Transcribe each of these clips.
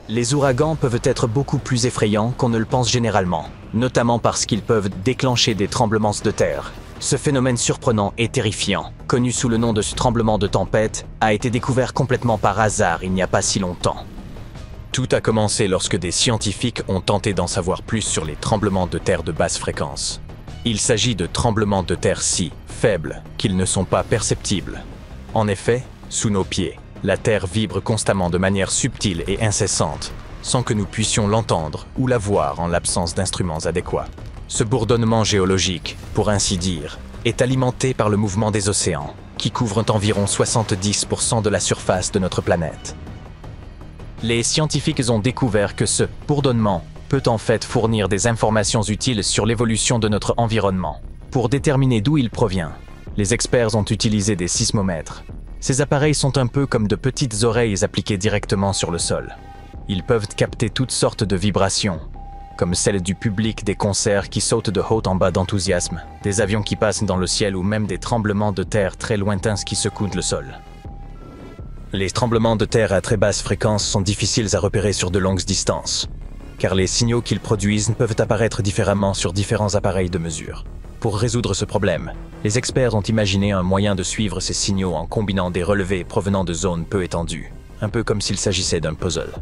Les ouragans peuvent être beaucoup plus effrayants qu'on ne le pense généralement, notamment parce qu'ils peuvent déclencher des tremblements de terre. Ce phénomène surprenant et terrifiant, connu sous le nom de tremblement de tempête, a été découvert complètement par hasard il n'y a pas si longtemps. Tout a commencé lorsque des scientifiques ont tenté d'en savoir plus sur les tremblements de terre de basse fréquence. Il s'agit de tremblements de terre si faibles qu'ils ne sont pas perceptibles. En effet, sous nos pieds, la Terre vibre constamment de manière subtile et incessante, sans que nous puissions l'entendre ou la voir en l'absence d'instruments adéquats. Ce bourdonnement géologique, pour ainsi dire, est alimenté par le mouvement des océans, qui couvrent environ 70% de la surface de notre planète. Les scientifiques ont découvert que ce bourdonnement peut en fait fournir des informations utiles sur l'évolution de notre environnement. Pour déterminer d'où il provient, les experts ont utilisé des sismomètres. Ces appareils sont un peu comme de petites oreilles appliquées directement sur le sol. Ils peuvent capter toutes sortes de vibrations, comme celles du public des concerts qui sautent de haut en bas d'enthousiasme, des avions qui passent dans le ciel ou même des tremblements de terre très lointains qui secouent le sol. Les tremblements de terre à très basse fréquence sont difficiles à repérer sur de longues distances, car les signaux qu'ils produisent peuvent apparaître différemment sur différents appareils de mesure. Pour résoudre ce problème, les experts ont imaginé un moyen de suivre ces signaux en combinant des relevés provenant de zones peu étendues, un peu comme s'il s'agissait d'un puzzle.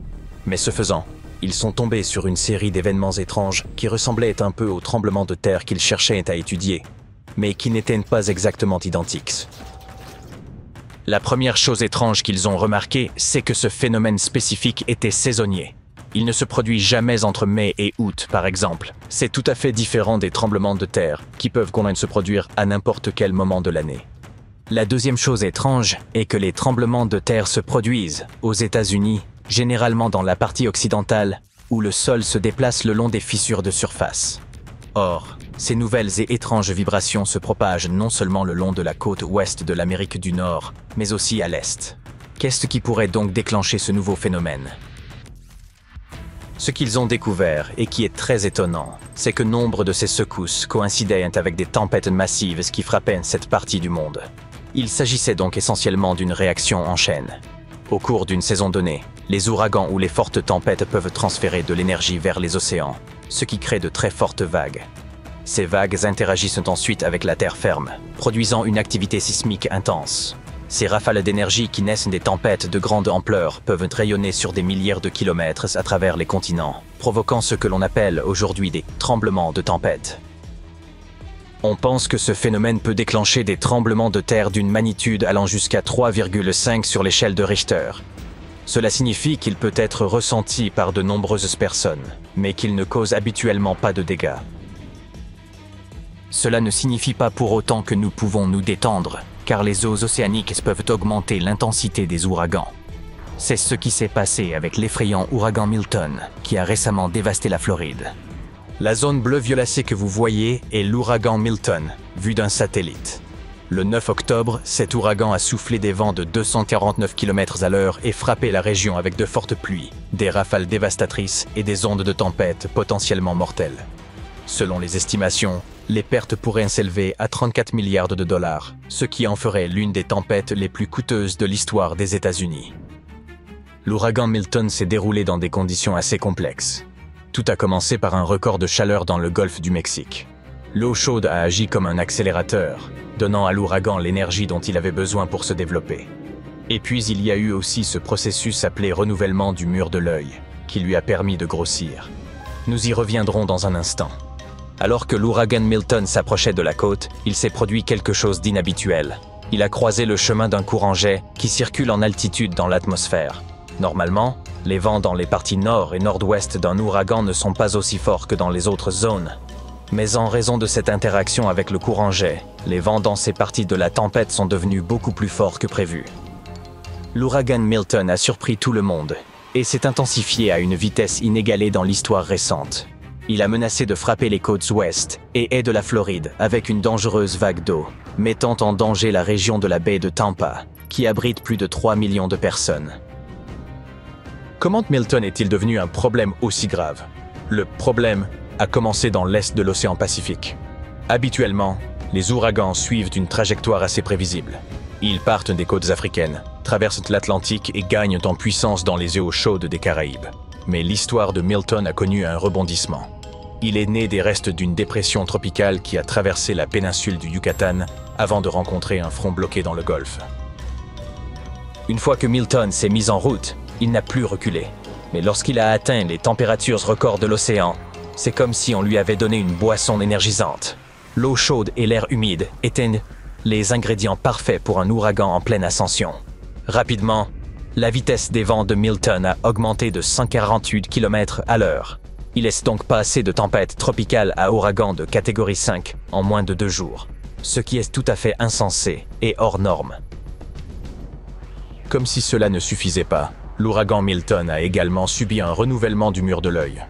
Mais ce faisant, ils sont tombés sur une série d'événements étranges qui ressemblaient un peu aux tremblements de terre qu'ils cherchaient à étudier, mais qui n'étaient pas exactement identiques. La première chose étrange qu'ils ont remarquée, c'est que ce phénomène spécifique était saisonnier. Il ne se produit jamais entre mai et août, par exemple. C'est tout à fait différent des tremblements de terre, qui peuvent se produire à n'importe quel moment de l'année. La deuxième chose étrange est que les tremblements de terre se produisent, aux États-Unis, généralement dans la partie occidentale, où le sol se déplace le long des fissures de surface. Or, ces nouvelles et étranges vibrations se propagent non seulement le long de la côte ouest de l'Amérique du Nord, mais aussi à l'est. Qu'est-ce qui pourrait donc déclencher ce nouveau phénomène ? Ce qu'ils ont découvert, et qui est très étonnant, c'est que nombre de ces secousses coïncidaient avec des tempêtes massives qui frappaient cette partie du monde. Il s'agissait donc essentiellement d'une réaction en chaîne. Au cours d'une saison donnée, les ouragans ou les fortes tempêtes peuvent transférer de l'énergie vers les océans, ce qui crée de très fortes vagues. Ces vagues interagissent ensuite avec la terre ferme, produisant une activité sismique intense. Ces rafales d'énergie qui naissent des tempêtes de grande ampleur peuvent rayonner sur des milliers de kilomètres à travers les continents, provoquant ce que l'on appelle aujourd'hui des tremblements de tempête. On pense que ce phénomène peut déclencher des tremblements de terre d'une magnitude allant jusqu'à 3,5 sur l'échelle de Richter. Cela signifie qu'il peut être ressenti par de nombreuses personnes, mais qu'il ne cause habituellement pas de dégâts. Cela ne signifie pas pour autant que nous pouvons nous détendre, car les eaux océaniques peuvent augmenter l'intensité des ouragans. C'est ce qui s'est passé avec l'effrayant ouragan Milton, qui a récemment dévasté la Floride. La zone bleu-violacée que vous voyez est l'ouragan Milton, vu d'un satellite. Le 9 octobre, cet ouragan a soufflé des vents de 249 km/h et frappé la région avec de fortes pluies, des rafales dévastatrices et des ondes de tempête potentiellement mortelles. Selon les estimations, les pertes pourraient s'élever à 34 milliards de dollars, ce qui en ferait l'une des tempêtes les plus coûteuses de l'histoire des États-Unis. L'ouragan Milton s'est déroulé dans des conditions assez complexes. Tout a commencé par un record de chaleur dans le golfe du Mexique. L'eau chaude a agi comme un accélérateur, donnant à l'ouragan l'énergie dont il avait besoin pour se développer. Et puis il y a eu aussi ce processus appelé renouvellement du mur de l'œil, qui lui a permis de grossir. Nous y reviendrons dans un instant. Alors que l'ouragan Milton s'approchait de la côte, il s'est produit quelque chose d'inhabituel. Il a croisé le chemin d'un courant jet qui circule en altitude dans l'atmosphère. Normalement, les vents dans les parties nord et nord-ouest d'un ouragan ne sont pas aussi forts que dans les autres zones. Mais en raison de cette interaction avec le courant jet, les vents dans ces parties de la tempête sont devenus beaucoup plus forts que prévu. L'ouragan Milton a surpris tout le monde et s'est intensifié à une vitesse inégalée dans l'histoire récente. Il a menacé de frapper les côtes ouest et est de la Floride avec une dangereuse vague d'eau, mettant en danger la région de la baie de Tampa, qui abrite plus de 3 millions de personnes. Comment Milton est-il devenu un problème aussi grave? Le problème a commencé dans l'est de l'océan Pacifique. Habituellement, les ouragans suivent une trajectoire assez prévisible. Ils partent des côtes africaines, traversent l'Atlantique et gagnent en puissance dans les eaux chaudes des Caraïbes. Mais l'histoire de Milton a connu un rebondissement. Il est né des restes d'une dépression tropicale qui a traversé la péninsule du Yucatan avant de rencontrer un front bloqué dans le Golfe. Une fois que Milton s'est mis en route, il n'a plus reculé. Mais lorsqu'il a atteint les températures records de l'océan, c'est comme si on lui avait donné une boisson énergisante. L'eau chaude et l'air humide étaient les ingrédients parfaits pour un ouragan en pleine ascension. Rapidement, la vitesse des vents de Milton a augmenté de 148 km/h. Il est donc passé de tempête tropicale à ouragan de catégorie 5 en moins de 2 jours, ce qui est tout à fait insensé et hors norme. Comme si cela ne suffisait pas, l'ouragan Milton a également subi un renouvellement du mur de l'œil.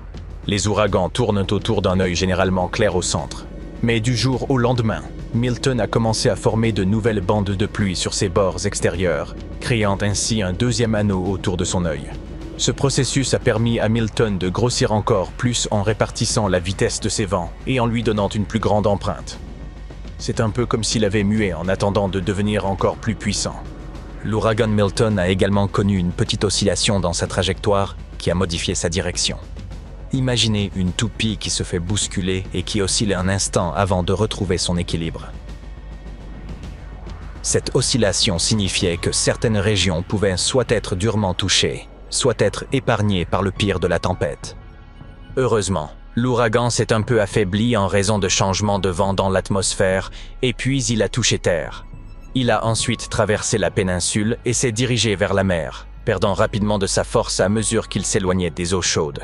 Les ouragans tournent autour d'un œil généralement clair au centre. Mais du jour au lendemain, Milton a commencé à former de nouvelles bandes de pluie sur ses bords extérieurs, créant ainsi un deuxième anneau autour de son œil. Ce processus a permis à Milton de grossir encore plus en répartissant la vitesse de ses vents et en lui donnant une plus grande empreinte. C'est un peu comme s'il avait mué en attendant de devenir encore plus puissant. L'ouragan Milton a également connu une petite oscillation dans sa trajectoire qui a modifié sa direction. Imaginez une toupie qui se fait bousculer et qui oscille un instant avant de retrouver son équilibre. Cette oscillation signifiait que certaines régions pouvaient soit être durement touchées, soit être épargnées par le pire de la tempête. Heureusement, l'ouragan s'est un peu affaibli en raison de changements de vent dans l'atmosphère et puis il a touché terre. Il a ensuite traversé la péninsule et s'est dirigé vers la mer, perdant rapidement de sa force à mesure qu'il s'éloignait des eaux chaudes.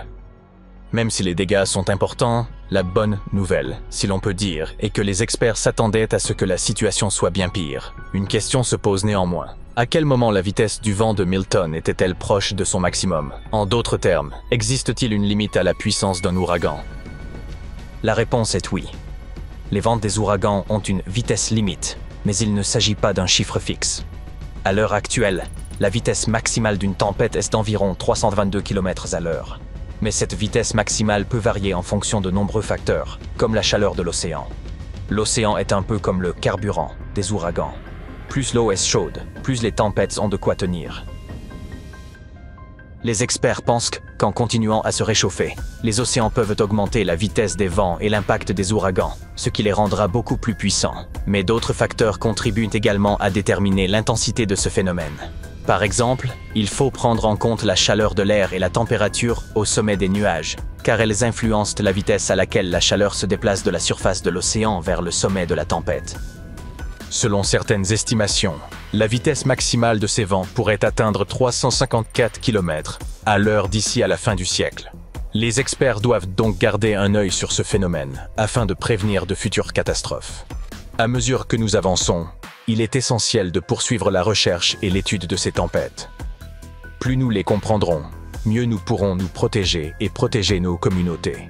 Même si les dégâts sont importants, la bonne nouvelle, si l'on peut dire, est que les experts s'attendaient à ce que la situation soit bien pire. Une question se pose néanmoins. À quel moment la vitesse du vent de Milton était-elle proche de son maximum? En d'autres termes, existe-t-il une limite à la puissance d'un ouragan? La réponse est oui. Les vents des ouragans ont une vitesse limite, mais il ne s'agit pas d'un chiffre fixe. À l'heure actuelle, la vitesse maximale d'une tempête est d'environ 322 km/h. Mais cette vitesse maximale peut varier en fonction de nombreux facteurs, comme la chaleur de l'océan. L'océan est un peu comme le carburant des ouragans. Plus l'eau est chaude, plus les tempêtes ont de quoi tenir. Les experts pensent qu'en continuant à se réchauffer, les océans peuvent augmenter la vitesse des vents et l'impact des ouragans, ce qui les rendra beaucoup plus puissants. Mais d'autres facteurs contribuent également à déterminer l'intensité de ce phénomène. Par exemple, il faut prendre en compte la chaleur de l'air et la température au sommet des nuages, car elles influencent la vitesse à laquelle la chaleur se déplace de la surface de l'océan vers le sommet de la tempête. Selon certaines estimations, la vitesse maximale de ces vents pourrait atteindre 354 km à l'heure d'ici à la fin du siècle. Les experts doivent donc garder un œil sur ce phénomène, afin de prévenir de futures catastrophes. À mesure que nous avançons, il est essentiel de poursuivre la recherche et l'étude de ces tempêtes. Plus nous les comprendrons, mieux nous pourrons nous protéger et protéger nos communautés.